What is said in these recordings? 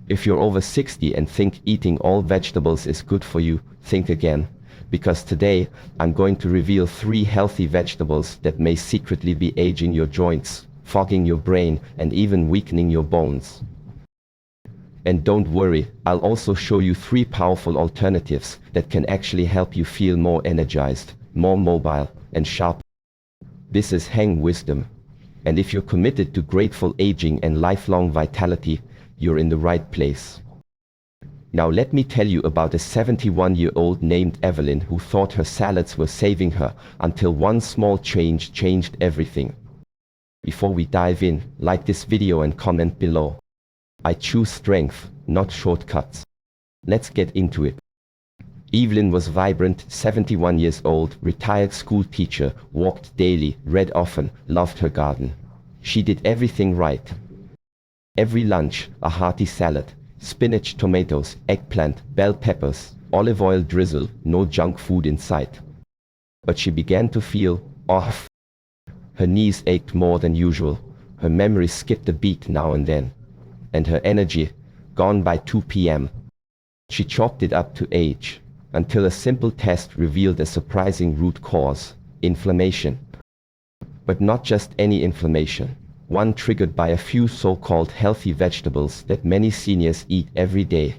If you're over 60 and think eating all vegetables is good for you, think again. Because today, I'm going to reveal 3 healthy vegetables that may secretly be aging your joints, fogging your brain, and even weakening your bones. And don't worry, I'll also show you 3 powerful alternatives that can actually help you feel more energized, more mobile, and sharp. This is Heng wisdom. And if you're committed to grateful aging and lifelong vitality, you're in the right place. Now let me tell you about a 71-year-old named Evelyn who thought her salads were saving her until one small change changed everything. Before we dive in, like this video and comment below. I choose strength, not shortcuts. Let's get into it. Evelyn was vibrant, 71 years old, retired school teacher, walked daily, read often, loved her garden. She did everything right. Every lunch, a hearty salad, spinach, tomatoes, eggplant, bell peppers, olive oil drizzle, no junk food in sight. But she began to feel off. Her knees ached more than usual, her memory skipped a beat now and then, and her energy gone by 2 p.m. She chalked it up to age, until a simple test revealed a surprising root cause: inflammation. But not just any inflammation, one triggered by a few so-called healthy vegetables that many seniors eat every day.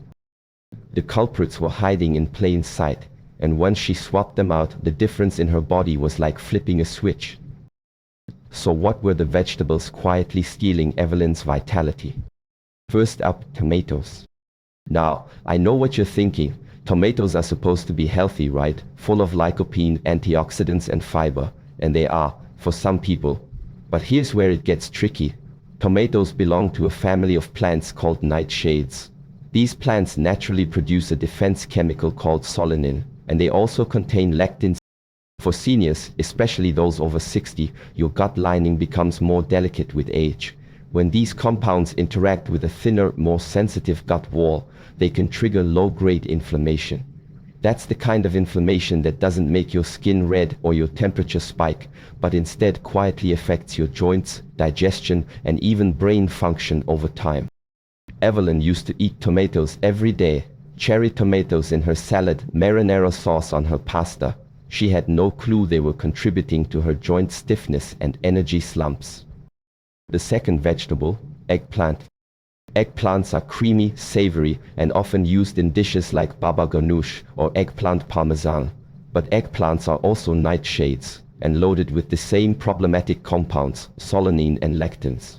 The culprits were hiding in plain sight, and once she swapped them out, the difference in her body was like flipping a switch. So what were the vegetables quietly stealing Evelyn's vitality? First up, tomatoes. Now, I know what you're thinking. Tomatoes are supposed to be healthy, right? Full of lycopene, antioxidants and fiber, and they are, for some people. But here's where it gets tricky. Tomatoes belong to a family of plants called nightshades. These plants naturally produce a defense chemical called solanine, and they also contain lectins. For seniors, especially those over 60, your gut lining becomes more delicate with age. When these compounds interact with a thinner, more sensitive gut wall, they can trigger low-grade inflammation. That's the kind of inflammation that doesn't make your skin red or your temperature spike, but instead quietly affects your joints, digestion, and even brain function over time. Evelyn used to eat tomatoes every day, cherry tomatoes in her salad, marinara sauce on her pasta. She had no clue they were contributing to her joint stiffness and energy slumps. The second vegetable, eggplant. Eggplants are creamy, savory, and often used in dishes like baba ganoush or eggplant parmesan. But eggplants are also nightshades, and loaded with the same problematic compounds, solanine and lectins.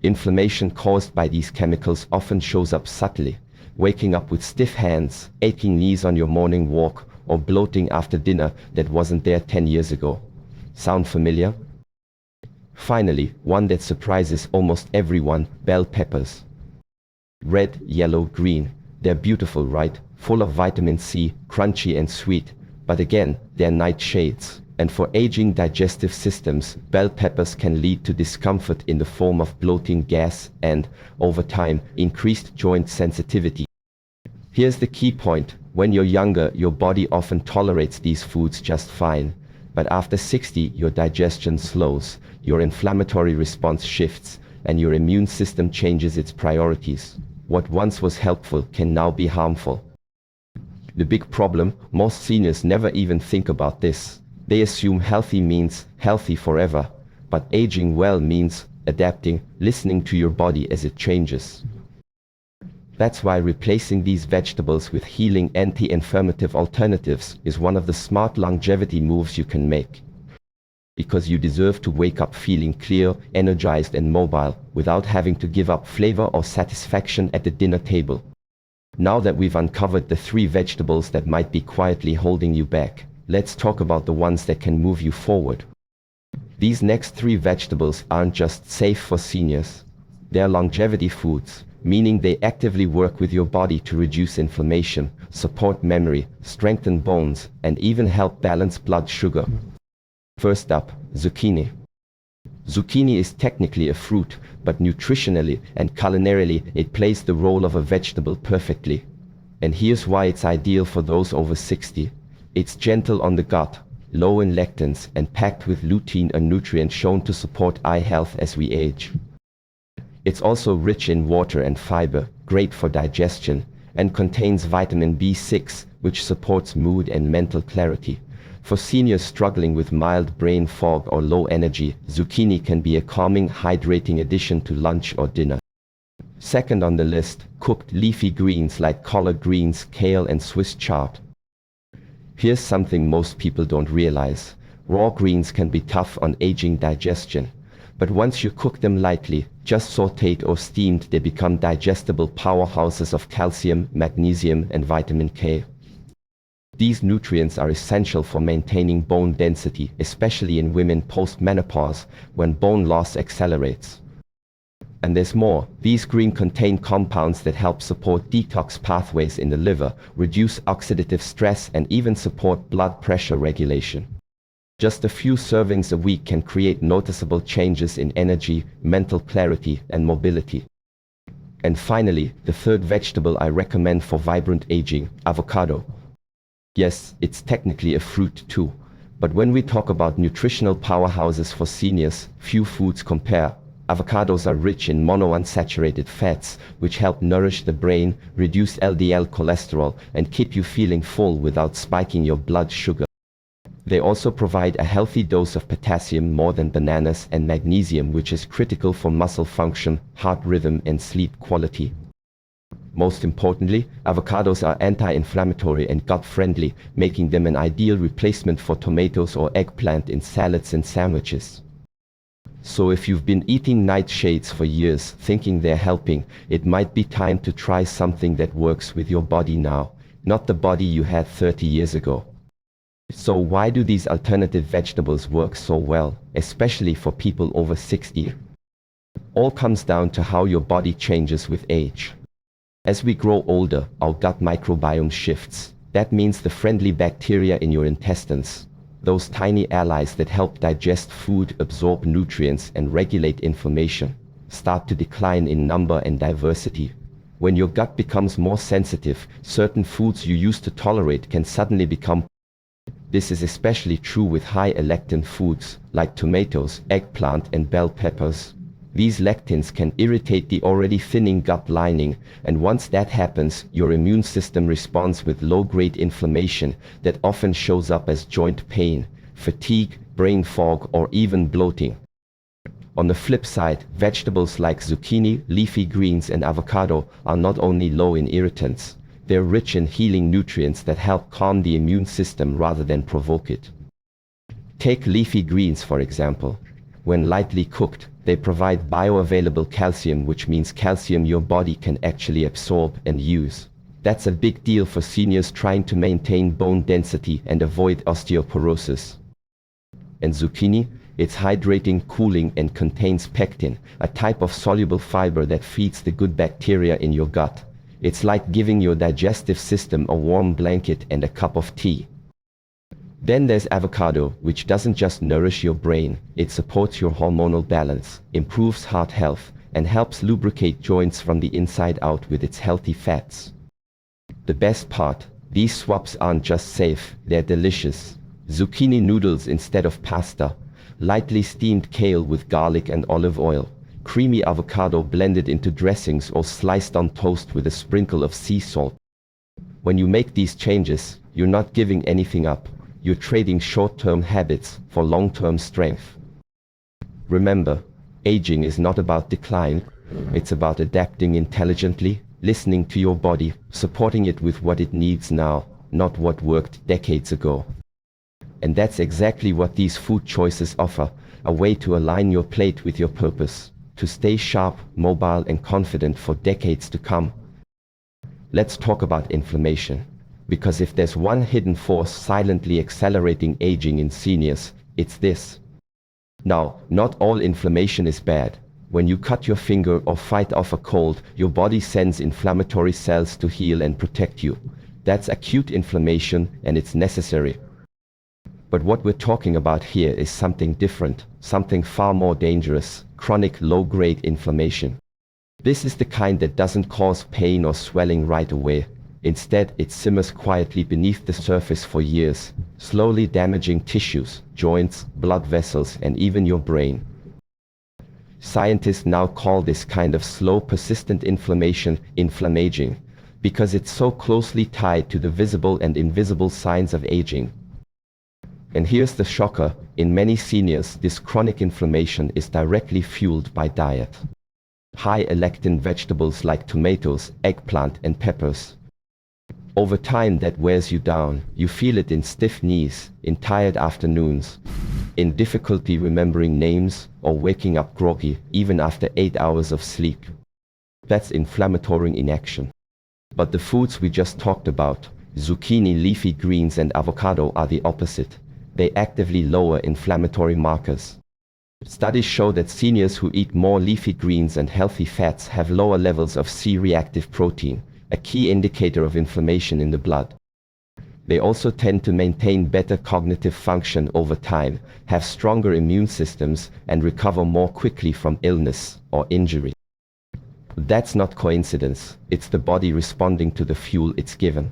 Inflammation caused by these chemicals often shows up subtly, waking up with stiff hands, aching knees on your morning walk, or bloating after dinner that wasn't there 10 years ago. Sound familiar? Finally, one that surprises almost everyone, bell peppers. Red, yellow, green. They're beautiful, right? Full of vitamin C, crunchy and sweet. But again, they're nightshades. And for aging digestive systems, bell peppers can lead to discomfort in the form of bloating, gas, and, over time, increased joint sensitivity. Here's the key point. When you're younger, your body often tolerates these foods just fine. But after 60, your digestion slows, your inflammatory response shifts, and your immune system changes its priorities. What once was helpful can now be harmful. The big problem, most seniors never even think about this. They assume healthy means healthy forever, but aging well means adapting, listening to your body as it changes. That's why replacing these vegetables with healing anti-inflammative alternatives is one of the smart longevity moves you can make. Because you deserve to wake up feeling clear, energized and mobile without having to give up flavor or satisfaction at the dinner table. Now that we've uncovered the 3 vegetables that might be quietly holding you back, let's talk about the ones that can move you forward. These next 3 vegetables aren't just safe for seniors. They're longevity foods, meaning they actively work with your body to reduce inflammation, support memory, strengthen bones, and even help balance blood sugar. First up, zucchini. Zucchini is technically a fruit, but nutritionally and culinarily it plays the role of a vegetable perfectly. And here's why it's ideal for those over 60. It's gentle on the gut, low in lectins, and packed with lutein, a nutrient shown to support eye health as we age. It's also rich in water and fiber, great for digestion, and contains vitamin B6, which supports mood and mental clarity. For seniors struggling with mild brain fog or low energy, zucchini can be a calming, hydrating addition to lunch or dinner. Second on the list, cooked leafy greens like collard greens, kale, and Swiss chard. Here's something most people don't realize. Raw greens can be tough on aging digestion. But once you cook them lightly, just sautéed or steamed, they become digestible powerhouses of calcium, magnesium, and vitamin K. These nutrients are essential for maintaining bone density, especially in women post-menopause, when bone loss accelerates. And there's more. These greens contain compounds that help support detox pathways in the liver, reduce oxidative stress, and even support blood pressure regulation. Just a few servings a week can create noticeable changes in energy, mental clarity, and mobility. And finally, the third vegetable I recommend for vibrant aging, avocado. Yes, it's technically a fruit too, but when we talk about nutritional powerhouses for seniors, few foods compare. Avocados are rich in monounsaturated fats, which help nourish the brain, reduce LDL cholesterol, and keep you feeling full without spiking your blood sugar. They also provide a healthy dose of potassium, more than bananas, and magnesium, which is critical for muscle function, heart rhythm, and sleep quality. Most importantly, avocados are anti-inflammatory and gut-friendly, making them an ideal replacement for tomatoes or eggplant in salads and sandwiches. So if you've been eating nightshades for years thinking they're helping, it might be time to try something that works with your body now, not the body you had 30 years ago. So why do these alternative vegetables work so well, especially for people over 60? All comes down to how your body changes with age. As we grow older, our gut microbiome shifts. That means the friendly bacteria in your intestines, those tiny allies that help digest food, absorb nutrients, and regulate inflammation, start to decline in number and diversity. When your gut becomes more sensitive, certain foods you used to tolerate can suddenly become. This is especially true with high lectin foods like tomatoes, eggplant, and bell peppers. These lectins can irritate the already thinning gut lining, and once that happens, your immune system responds with low-grade inflammation that often shows up as joint pain, fatigue, brain fog, or even bloating. On the flip side, vegetables like zucchini, leafy greens, and avocado are not only low in irritants, they're rich in healing nutrients that help calm the immune system rather than provoke it. Take leafy greens for example. When lightly cooked, they provide bioavailable calcium, which means calcium your body can actually absorb and use. That's a big deal for seniors trying to maintain bone density and avoid osteoporosis. And zucchini, it's hydrating, cooling, and contains pectin, a type of soluble fiber that feeds the good bacteria in your gut. It's like giving your digestive system a warm blanket and a cup of tea. Then there's avocado, which doesn't just nourish your brain, it supports your hormonal balance, improves heart health, and helps lubricate joints from the inside out with its healthy fats. The best part, these swaps aren't just safe, they're delicious. Zucchini noodles instead of pasta, lightly steamed kale with garlic and olive oil, creamy avocado blended into dressings or sliced on toast with a sprinkle of sea salt. When you make these changes, you're not giving anything up. You're trading short-term habits for long-term strength. Remember, aging is not about decline, it's about adapting intelligently, listening to your body, supporting it with what it needs now, not what worked decades ago. And that's exactly what these food choices offer, a way to align your plate with your purpose, to stay sharp, mobile, and confident for decades to come. Let's talk about inflammation. Because if there's one hidden force silently accelerating aging in seniors, it's this. Now, not all inflammation is bad. When you cut your finger or fight off a cold, your body sends inflammatory cells to heal and protect you. That's acute inflammation, and it's necessary. But what we're talking about here is something different, something far more dangerous, chronic low-grade inflammation. This is the kind that doesn't cause pain or swelling right away. Instead, it simmers quietly beneath the surface for years, slowly damaging tissues, joints, blood vessels, and even your brain. Scientists now call this kind of slow, persistent inflammation inflammaging, because it's so closely tied to the visible and invisible signs of aging. And here's the shocker, in many seniors, this chronic inflammation is directly fueled by diet. High lectin vegetables like tomatoes, eggplant, and peppers. Over time that wears you down. You feel it in stiff knees, in tired afternoons, in difficulty remembering names, or waking up groggy, even after 8 hours of sleep. That's inflammatory in action. But the foods we just talked about, zucchini, leafy greens, and avocado, are the opposite. They actively lower inflammatory markers. Studies show that seniors who eat more leafy greens and healthy fats have lower levels of C-reactive protein, a key indicator of inflammation in the blood. They also tend to maintain better cognitive function over time, have stronger immune systems, and recover more quickly from illness or injury. That's not coincidence, it's the body responding to the fuel it's given.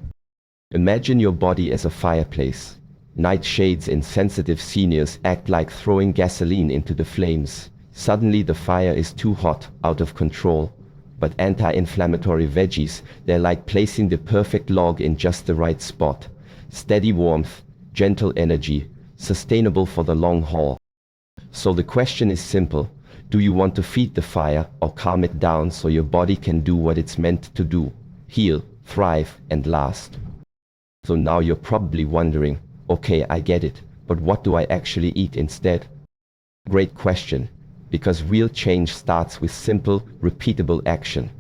Imagine your body as a fireplace. Nightshades in sensitive seniors act like throwing gasoline into the flames. Suddenly the fire is too hot, out of control. But anti-inflammatory veggies, they're like placing the perfect log in just the right spot. Steady warmth, gentle energy, sustainable for the long haul. So the question is simple. Do you want to feed the fire or calm it down so your body can do what it's meant to do? Heal, thrive, and last. So now you're probably wondering, okay, I get it, but what do I actually eat instead? Great question, because real change starts with simple, repeatable action.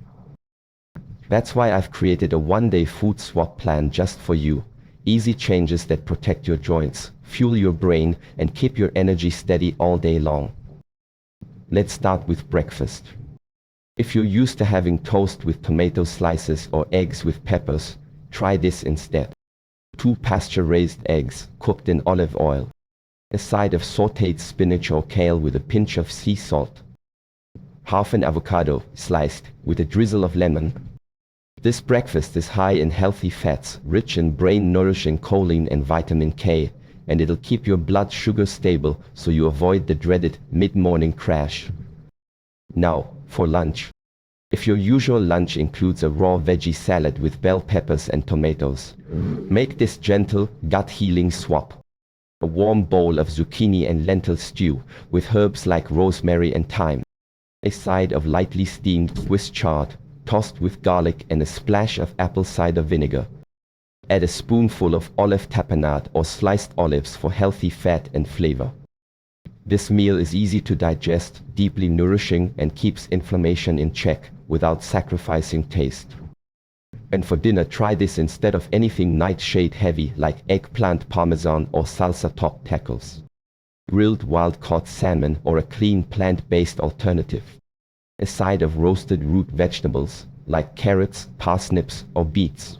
That's why I've created a one-day food swap plan just for you. Easy changes that protect your joints, fuel your brain, and keep your energy steady all day long. Let's start with breakfast. If you're used to having toast with tomato slices or eggs with peppers, try this instead. 2 pasture-raised eggs, cooked in olive oil. A side of sautéed spinach or kale with a pinch of sea salt. Half an avocado, sliced, with a drizzle of lemon. This breakfast is high in healthy fats, rich in brain-nourishing choline and vitamin K, and it'll keep your blood sugar stable so you avoid the dreaded mid-morning crash. Now, for lunch. If your usual lunch includes a raw veggie salad with bell peppers and tomatoes, make this gentle, gut-healing swap. A warm bowl of zucchini and lentil stew with herbs like rosemary and thyme. A side of lightly steamed Swiss chard, tossed with garlic and a splash of apple cider vinegar. Add a spoonful of olive tapenade or sliced olives for healthy fat and flavor. This meal is easy to digest, deeply nourishing, and keeps inflammation in check without sacrificing taste. And for dinner, try this instead of anything nightshade heavy like eggplant parmesan or salsa-topped tacos. Grilled wild-caught salmon or a clean plant-based alternative. A side of roasted root vegetables like carrots, parsnips, or beets.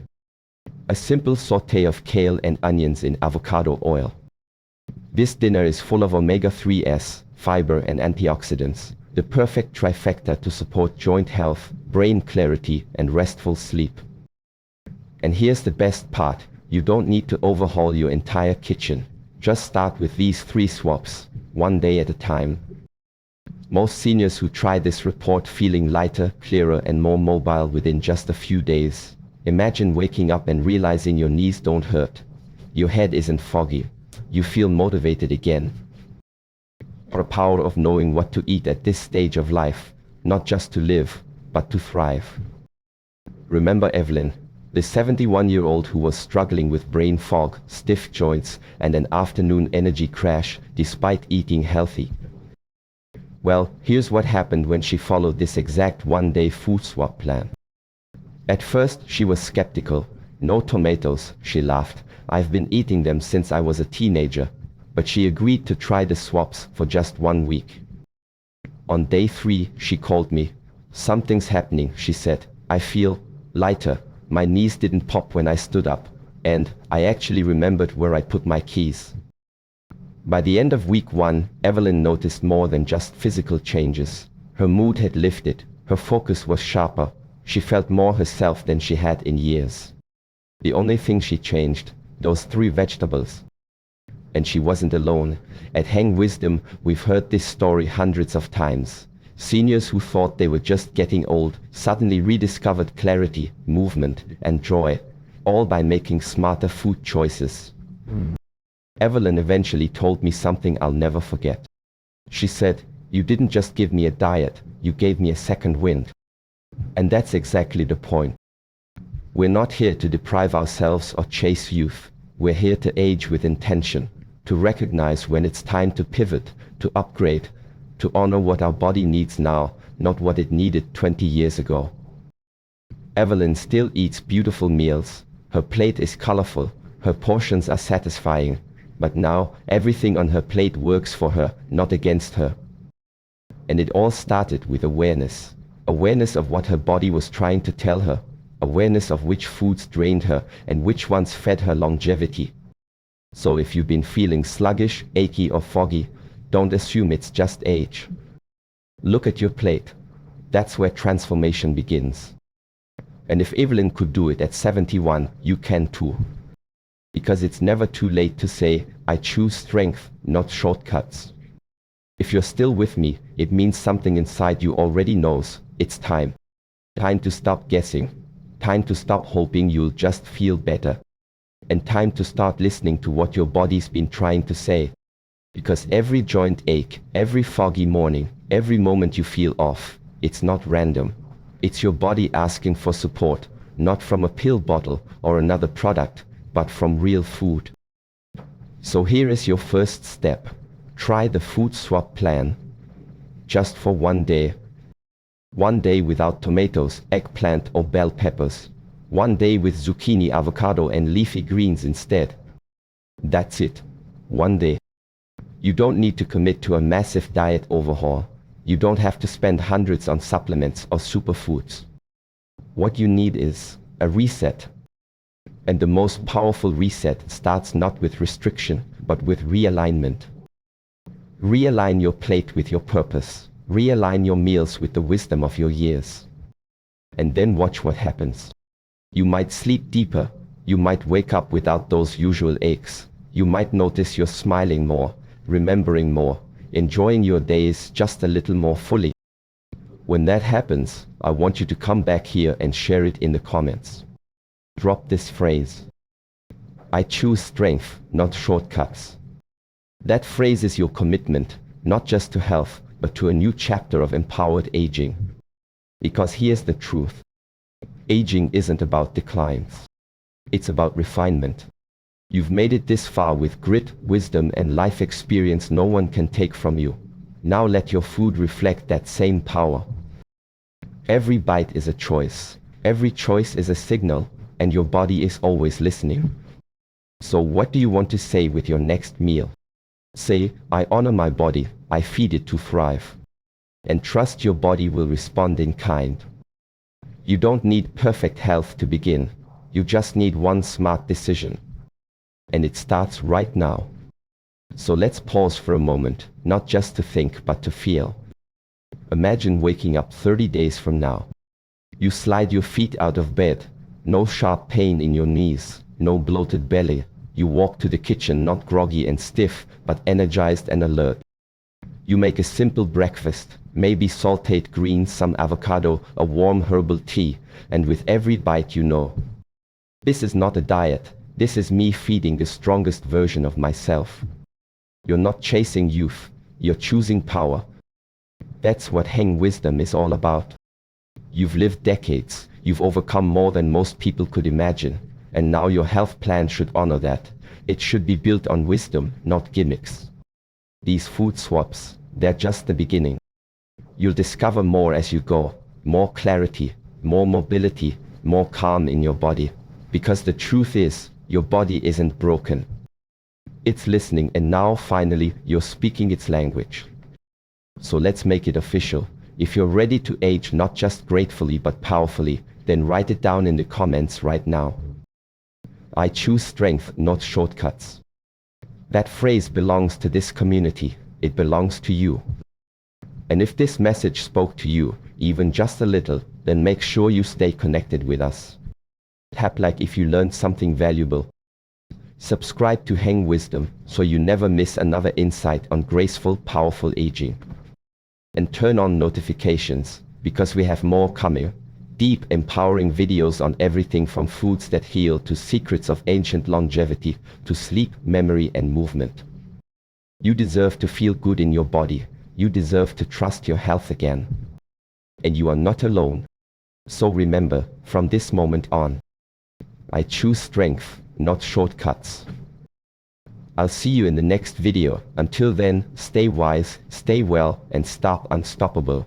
A simple sauté of kale and onions in avocado oil. This dinner is full of omega-3s, fiber, and antioxidants, the perfect trifecta to support joint health, brain clarity, and restful sleep. And here's the best part, you don't need to overhaul your entire kitchen. Just start with these 3 swaps, one day at a time. Most seniors who try this report feeling lighter, clearer, and more mobile within just a few days. Imagine waking up and realizing your knees don't hurt. Your head isn't foggy. You feel motivated again. The power of knowing what to eat at this stage of life, not just to live, but to thrive. Remember Evelyn, the 71-year-old who was struggling with brain fog, stiff joints, and an afternoon energy crash despite eating healthy. Well, here's what happened when she followed this exact one-day food swap plan. At first, she was skeptical. No tomatoes, she laughed. I've been eating them since I was a teenager. But she agreed to try the swaps for just 1 week. On day 3, she called me. Something's happening, she said. I feel lighter. My knees didn't pop when I stood up. And I actually remembered where I put my keys. By the end of week 1, Evelyn noticed more than just physical changes. Her mood had lifted. Her focus was sharper. She felt more herself than she had in years. The only thing she changed, those 3 vegetables. And she wasn't alone. At Heng Wisdom, we've heard this story hundreds of times. Seniors who thought they were just getting old suddenly rediscovered clarity, movement, and joy, all by making smarter food choices. Evelyn eventually told me something I'll never forget. She said, "You didn't just give me a diet, you gave me a second wind." And that's exactly the point. We're not here to deprive ourselves or chase youth. We're here to age with intention, to recognize when it's time to pivot, to upgrade, to honor what our body needs now, not what it needed 20 years ago. Evelyn still eats beautiful meals. Her plate is colorful. Her portions are satisfying. But now, everything on her plate works for her, not against her. And it all started with awareness. Awareness of what her body was trying to tell her. Awareness of which foods drained her and which ones fed her longevity. So if you've been feeling sluggish, achy, or foggy, don't assume it's just age. Look at your plate. That's where transformation begins. And if Evelyn could do it at 71, you can too. Because it's never too late to say, I choose strength, not shortcuts. If you're still with me, it means something inside you already knows. It's time. Time to stop guessing. Time to stop hoping you'll just feel better. And time to start listening to what your body's been trying to say. Because every joint ache, every foggy morning, every moment you feel off, it's not random. It's your body asking for support, not from a pill bottle or another product, but from real food. So here is your first step. Try the food swap plan. Just for one day. One day without tomatoes, eggplant, or bell peppers. One day with zucchini, avocado, and leafy greens instead. That's it. One day. You don't need to commit to a massive diet overhaul. You don't have to spend hundreds on supplements or superfoods. What you need is a reset. And the most powerful reset starts not with restriction, but with realignment. Realign your plate with your purpose. Realign your meals with the wisdom of your years. And then watch what happens. You might sleep deeper. You might wake up without those usual aches. You might notice you're smiling more, remembering more, enjoying your days just a little more fully. When that happens, I want you to come back here and share it in the comments. Drop this phrase. I choose strength, not shortcuts. That phrase is your commitment, not just to health, but to a new chapter of empowered aging. Because here's the truth. Aging isn't about declines. It's about refinement. You've made it this far with grit, wisdom, and life experience no one can take from you. Now let your food reflect that same power. Every bite is a choice. Every choice is a signal. And your body is always listening. So what do you want to say with your next meal? Say, I honor my body, I feed it to thrive. And trust your body will respond in kind. You don't need perfect health to begin. You just need one smart decision. And it starts right now. So let's pause for a moment, not just to think, but to feel. Imagine waking up 30 days from now. You slide your feet out of bed. No sharp pain in your knees, no bloated belly. You walk to the kitchen not groggy and stiff, but energized and alert. You make a simple breakfast, maybe sautéed greens, some avocado, a warm herbal tea, and with every bite you know, this is not a diet, this is me feeding the strongest version of myself. You're not chasing youth, you're choosing power. That's what Heng wisdom is all about. You've lived decades. You've overcome more than most people could imagine, and now your health plan should honor that. It should be built on wisdom, not gimmicks. These food swaps, they're just the beginning. You'll discover more as you go, more clarity, more mobility, more calm in your body. Because the truth is, your body isn't broken. It's listening, and now finally, you're speaking its language. So let's make it official. If you're ready to age not just gratefully but powerfully, then write it down in the comments right now. I choose strength, not shortcuts. That phrase belongs to this community. It belongs to you. And if this message spoke to you, even just a little, then make sure you stay connected with us. Tap like if you learned something valuable. Subscribe to Heng Wisdom so you never miss another insight on graceful, powerful aging. and turn on notifications, because we have more coming. Deep, empowering videos on everything from foods that heal to secrets of ancient longevity to sleep, memory, and movement. You deserve to feel good in your body. You deserve to trust your health again. And you are not alone. So remember, from this moment on, I choose strength, not shortcuts. I'll see you in the next video. Until then, stay wise, stay well, and stop unstoppable.